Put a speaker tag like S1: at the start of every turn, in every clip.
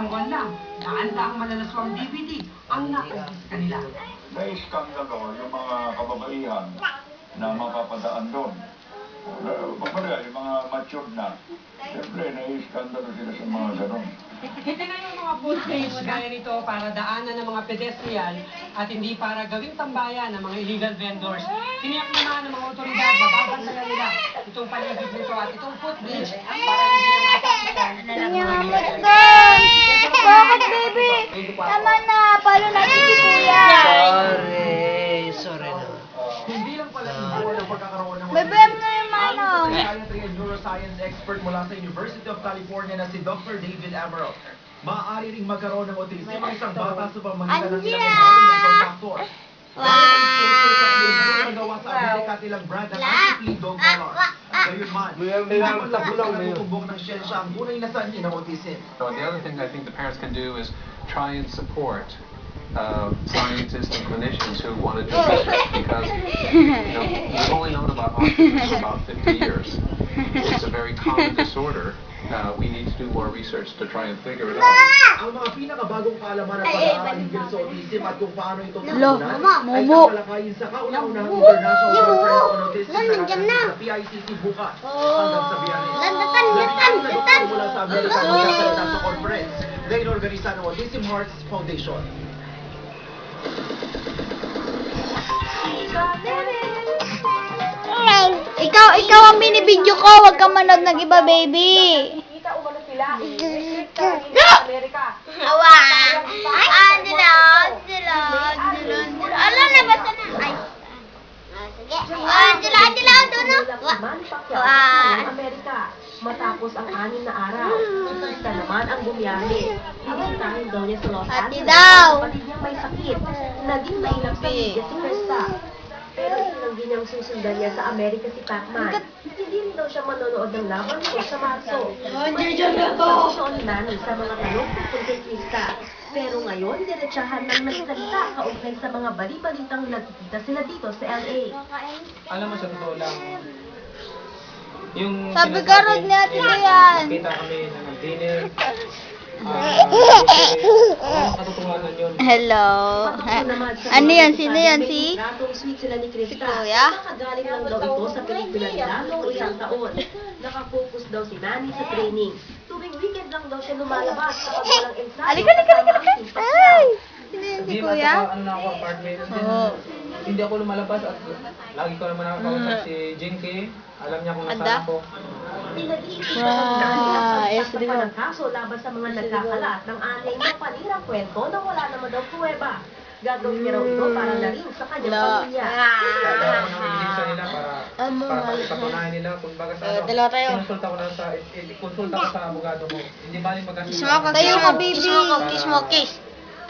S1: isang buwan lang, daan-daang malalaswang DVD ang naubos sa kanila.
S2: May skandalo yung mga kababaihan na makapadaan doon. Kumbaga, yung mga matured na, siyempre, nai-skandalo sila sa mga ganon.
S1: Hindi na yung mga footbridge gaya nito para daanan ng mga pedestrian at hindi para gawing tambayan ng mga illegal vendors. Tiniyak naman ng mga otoridad na babansagan nila itong paligid nito at itong footbridge para hindi na matambayan ng mga illegal.
S3: Bakit, baby? Tama na. Palo natin si Kuya.
S4: Sorry na.
S1: Hindi lang pala ibuo ng pagkakaroon ng
S3: Bebem na yung manong.
S5: Psychiatry and neuroscience expert mula sa University of California na si Dr. David Emerald. Maaari ring magkaroon ng autism ang isang bata sa pamamagitan ng ilang environmental factors. Nagawa sa Amerika nilang brand ng anti-flea dog collar. Gayunman, hindi mo lang sa natutumbok ng siyensya ang tunay na sanhi ng autism.
S6: So the other thing I think the parents can do is try and support scientists and clinicians who want to do research because we've only known about autism for about 50 years. It's a very common disorder. We need to do more research to try and figure it out.
S5: Ang mga pinakabagong kaalaman at pag-aaral hinggil sa autism at kung paano ito
S3: Lo,
S5: tutunan ay
S3: Momo.
S5: tatalakayin sa kauna-unahang International Conference on Autism na nagaganap sa PICC bukas hanggang sa Biyernes. Labing mula sa Amerika ang magsasalita sa conference na inorganisa ng Autism Hearts Foundation.
S3: Ikaw ang binibidyo ko. Huwag kang manood ng iba, baby. Awa. Alam na ba ito na? Ay. Sige.
S7: Amerika matapos ang 6 na araw. Isa naman ang bumiyahe. Bibisitahin daw niya sa Los
S3: Ati
S7: Angeles.
S3: daw.
S7: Kapatid niya may sakit. Naging mainam sa media si Krista. Pero itinanggi niyang susundan niya sa Amerika si Pacman. Hindi rin daw siya manonood ng laban ko sa Marso. Pagkakasyon ni Nani sa mga tanong tungkol kay Krista. Pero ngayon, diretsahan ng nagsalita kaugnay sa mga bali-balitang nagkikita sila dito sa LA.
S4: Alam mo, sa totoo lang, yung
S3: Sabi ka rin natin yan.
S4: Kita kami na nag-dinner. Katotohanan yun.
S3: Hello. Ano yan? Sino yan? Si?
S7: Natong sweet sila ni Krista.
S3: Si Kuya?
S7: Nakagaling lang daw ito sa pelikula nila noong isang taon. Nakafocus daw si Nani sa training. Tuwing weekend lang daw siya lumalabas kapag walang ensayo.
S3: Halika. Ay! Sino yan si
S4: Hindi
S3: Kuya?
S4: ano na ako, apartment.
S3: Oo.
S4: Hindi ako lumalabas at lagi ko naman nakakausap si Jinky. Alam niya kung nasaan ako.
S7: Pinag-iisip siya ng Nani at
S3: yes,
S7: pagtasa pa ng kaso laban sa mga nagkakalat ng anay ng panirang kwento na wala naman daw pruweba. Gagawin niya raw ito para na rin sa kanyang pamilya.
S4: Kaya ako nang binigyan nila para patunayan nila kung baga sa ano.
S3: Dalawa tayo.
S4: Kinonsulta ko na konsulta ko sa abogado mo. Hindi bali magkasundo.
S3: Tayo ka, baby. Kiss mo, kiss.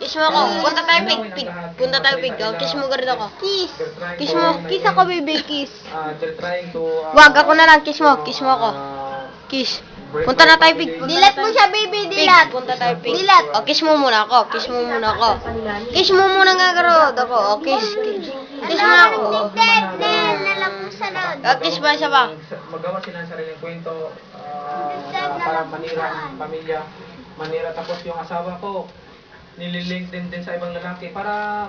S3: Kiss mo ako. Punta tayo, pig. Punta tayo, pig. Kiss mo ganito ako. Kiss. Kiss mo. Kiss ako, baby. Kiss.
S4: They're trying to...
S3: Wag, ako na lang. Kiss mo. Kiss mo ako. Kiss. Punta na tayo, pig. Dilat mo siya, baby. Dilat. Punta tayo, pig. Dilat. O, kiss mo muna ako. Kiss mo muna ako. Kiss mo muna nga, Garod. Ako. O, kiss. Kiss mo ako. O, kiss ba siya ba?
S4: Magawa sila ng sariling kwento para manira ang pamilya. Manira tapos yung asawa ko nililink din sa ibang lalaki para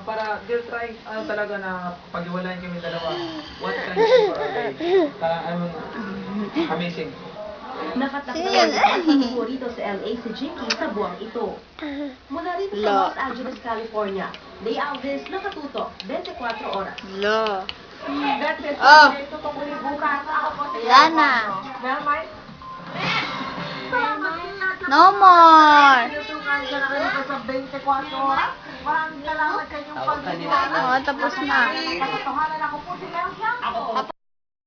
S4: they're trying talaga na pag-iwalayan kami dalawa. What kind of amazing.
S7: Nakatakdang po rito sa LA si Jinky sa buwang ito. Mula rito sa Los Angeles, California, Day Alves nakatutok 24 oras.
S3: Lo.
S7: Oh.
S3: Wala na. No more. Oo, tapos na.